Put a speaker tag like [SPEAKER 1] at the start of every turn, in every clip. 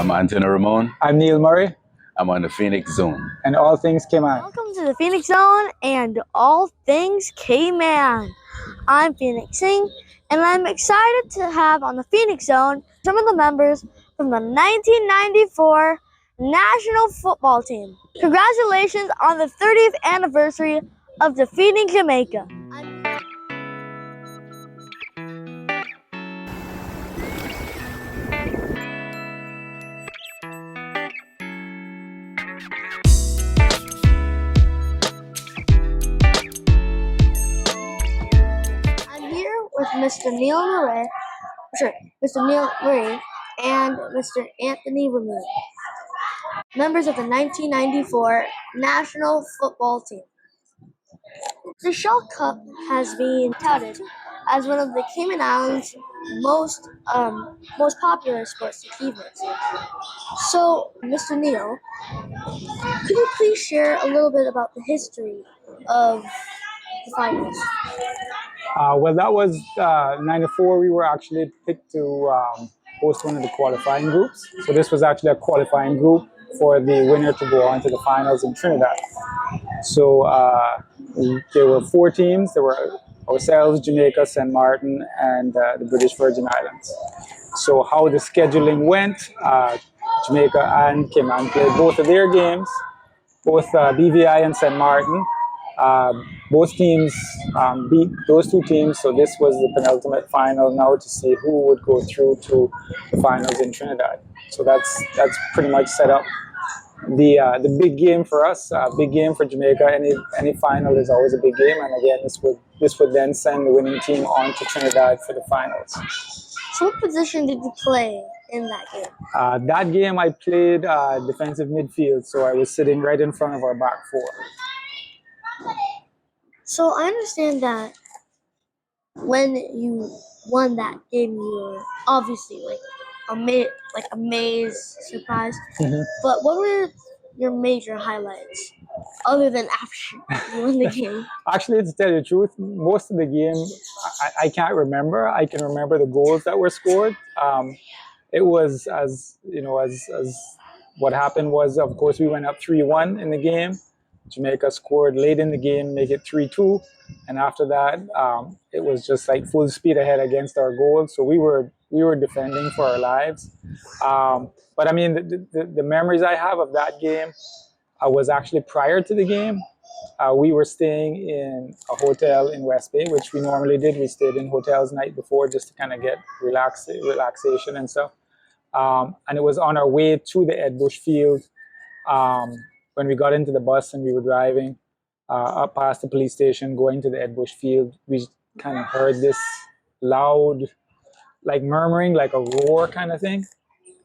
[SPEAKER 1] I'm Anthony Ramon.
[SPEAKER 2] I'm Neil Murray.
[SPEAKER 1] I'm on the Phoenix Zone.
[SPEAKER 2] And all things Cayman.
[SPEAKER 3] Welcome to the Phoenix Zone and all things Cayman. I'm Phoenix Singh, and I'm excited to have on the Phoenix Zone some of the members from the 1994 National Football Team. Congratulations on the 30th anniversary of defeating Jamaica. With Mr. Neil Murray, Mr. Neil Murray and Mr. Anthony Ramon, members of the 1994 National Football Team. The Shaw Cup has been touted as one of the Cayman Islands' most popular sports achievements. So, Mr. Neil, could you please share a little bit about the history of the finals?
[SPEAKER 2] Well, that was 94. We were actually picked to host one of the qualifying groups. So this was actually a qualifying group for the winner to go on to the finals in Trinidad. So there were 4 teams. There were ourselves, Jamaica, St. Martin, and the British Virgin Islands. So how the scheduling went, Jamaica and Cayman played both of their games, both BVI and St. Martin. Both teams beat those 2 teams, so this was the penultimate final now to see who would go through to the finals in Trinidad. So that's pretty much set up the big game for us, big game for Jamaica. Any final is always a big game, and again, this would then send the winning team on to Trinidad for the finals.
[SPEAKER 3] So what position did you play in that game?
[SPEAKER 2] That game I played defensive midfield, so I was sitting right in front of our back 4.
[SPEAKER 3] So I understand that when you won that game, you were obviously amazed, surprised. Mm-hmm. But what were your major highlights other than after you won the game? Actually,
[SPEAKER 2] to tell you the truth, most of the game I can't remember. I can remember the goals that were scored. It was as what happened was, of course, we went up 3-1 in the game. Jamaica scored late in the game, make it 3-2, and after that, it was just like full speed ahead against our goals. So we were defending for our lives. But I mean, the memories I have of that game was actually prior to the game. We were staying in a hotel in West Bay, which we normally did. We stayed in hotels night before just to kind of get relaxation and stuff. And it was on our way to the Ed Bush field. When we got into the bus and we were driving up past the police station, going to the Ed Bush field, we kind of heard this loud, like murmuring, like a roar kind of thing.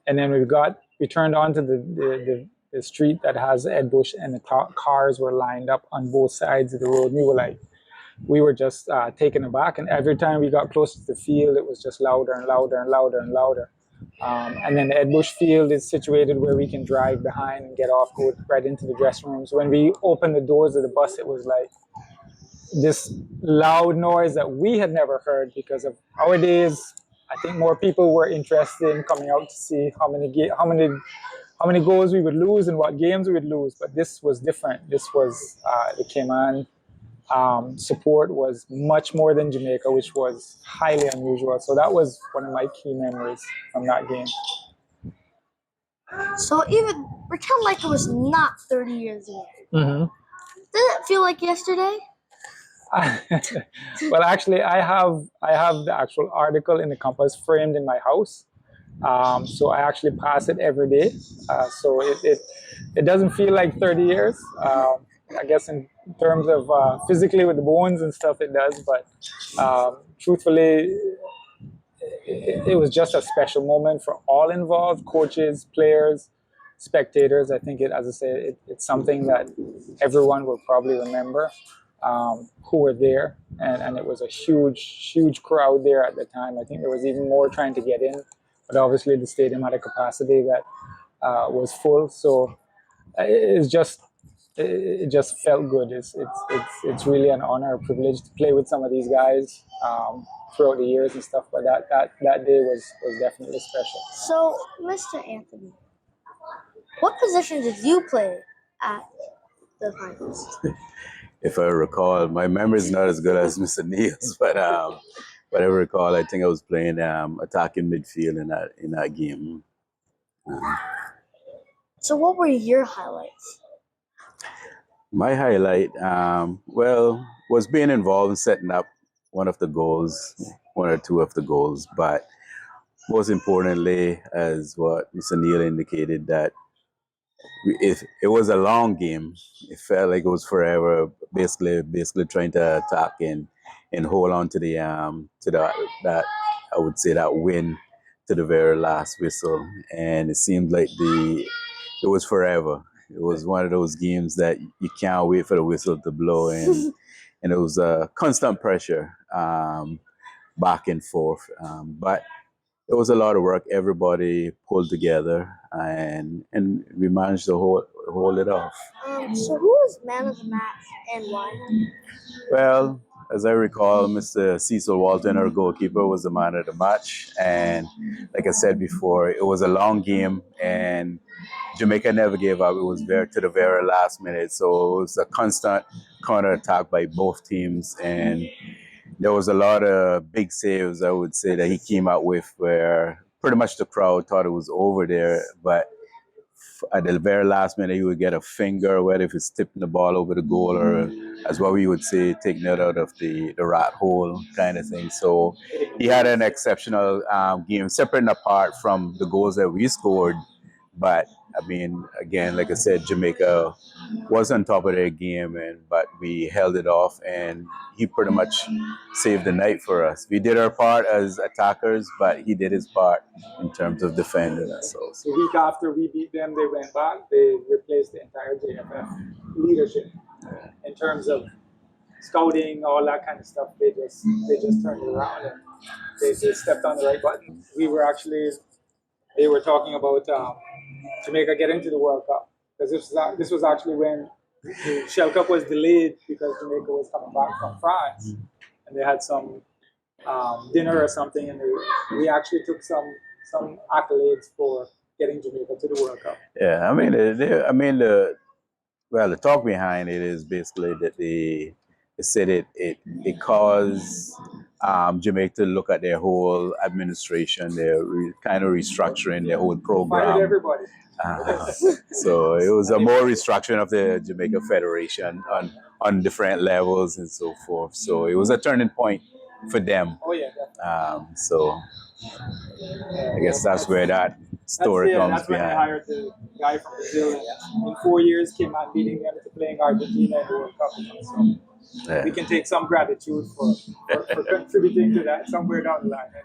[SPEAKER 2] And then we turned onto the street that has Ed Bush, and the cars were lined up on both sides of the road. We were just taken aback. And every time we got closer to the field, it was just louder and louder and louder and louder. And then the Ed Bush field is situated where we can drive behind and get off, go right into the dressing rooms. When we opened the doors of the bus, it was like this loud noise that we had never heard, because of our days. I think more people were interested in coming out to see how many goals we would lose and what games we would lose. But this was different. This was the Cayman support was much more than Jamaica, which was highly unusual. So that was one of my key memories from that game.
[SPEAKER 3] So even pretend like it was not 30 years ago. Mm-hmm. Did it feel like yesterday?
[SPEAKER 2] Well, actually, I have the actual article in the Compass framed in my house. So I actually pass it every day. So it doesn't feel like 30 years. I guess in terms of physically with the bones and stuff, it does. But truthfully, it was just a special moment for all involved, coaches, players, spectators. I think as I say, it's something that everyone will probably remember who were there. And it was a huge crowd there at the time. I think there was even more trying to get in. But obviously the stadium had a capacity that was full. So it just felt good. It's really an honor, a privilege to play with some of these guys throughout the years and stuff. But that day was definitely special.
[SPEAKER 3] So, Mr. Anthony, What position did you play at the finals?
[SPEAKER 1] If I recall, my memory is not as good as Mr. Neil's, but what I recall, I think I was playing attacking midfield in that game.
[SPEAKER 3] So what were your highlights?
[SPEAKER 1] My highlight, was being involved in setting up one of the goals, one or two of the goals, but most importantly, as what Mr. Neil indicated, that it was a long game. It felt like it was forever. Basically trying to attack and hold on to that I would say that win to the very last whistle, and it seemed like it was forever. It was one of those games that you can't wait for the whistle to blow, and it was a constant pressure, back and forth, but it was a lot of work. Everybody pulled together, and we managed to hold it off.
[SPEAKER 3] So who was man of the match and why?
[SPEAKER 1] Well, as I recall, Mr. Cecil Walton, our goalkeeper, was the man of the match. And like I said before, it was a long game, and Jamaica never gave up. It was there to the very last minute. So it was a constant counterattack by both teams. And there was a lot of big saves, I would say, that he came out with, where pretty much the crowd thought it was over there. But at the very last minute, he would get a finger, whether if it's tipping the ball over the goal or, as what we would say, taking it out of the rat hole kind of thing. So he had an exceptional game, separate and apart from the goals that we scored. But I mean, again, like I said, Jamaica was on top of their game, but we held it off, and he pretty much saved the night for us. We did our part as attackers, but he did his part in terms of defending us.
[SPEAKER 2] So the week after we beat them, they went back. They replaced the entire JFF leadership in terms of scouting, all that kind of stuff. They just turned it around, and they stepped on the right button. They were talking about Jamaica getting to the World Cup, because this was actually when the Shell Cup was delayed because Jamaica was coming back from France, and they had some dinner or something, and we actually took some accolades for getting Jamaica to the World Cup.
[SPEAKER 1] Yeah, the talk behind it is basically that they said it caused Jamaica to look at their whole administration. They're kind of restructuring their whole program.
[SPEAKER 2] Fired everybody.
[SPEAKER 1] So it was a more restructuring of the Jamaica Federation on different levels and so forth. So it was a turning point for them.
[SPEAKER 2] Oh yeah.
[SPEAKER 1] So I guess that's where that story comes
[SPEAKER 2] that's when
[SPEAKER 1] behind.
[SPEAKER 2] they hired the guy from Brazil, and in 4 years came on beating them to playing Argentina in the World Cup. So we can take some gratitude for contributing to that somewhere down the line. Anyway.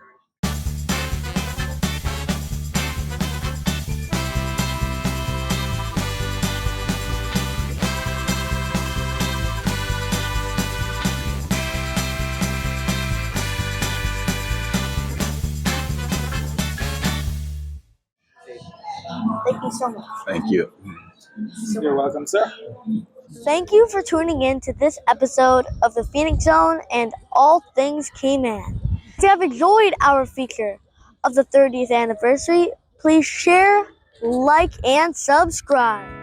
[SPEAKER 3] Thank you so much.
[SPEAKER 1] Thank you.
[SPEAKER 2] You're welcome, sir.
[SPEAKER 3] Thank you for tuning in to this episode of the Phoenix Zone and all things Cayman. If you have enjoyed our feature of the 30th anniversary, please share, like, and subscribe.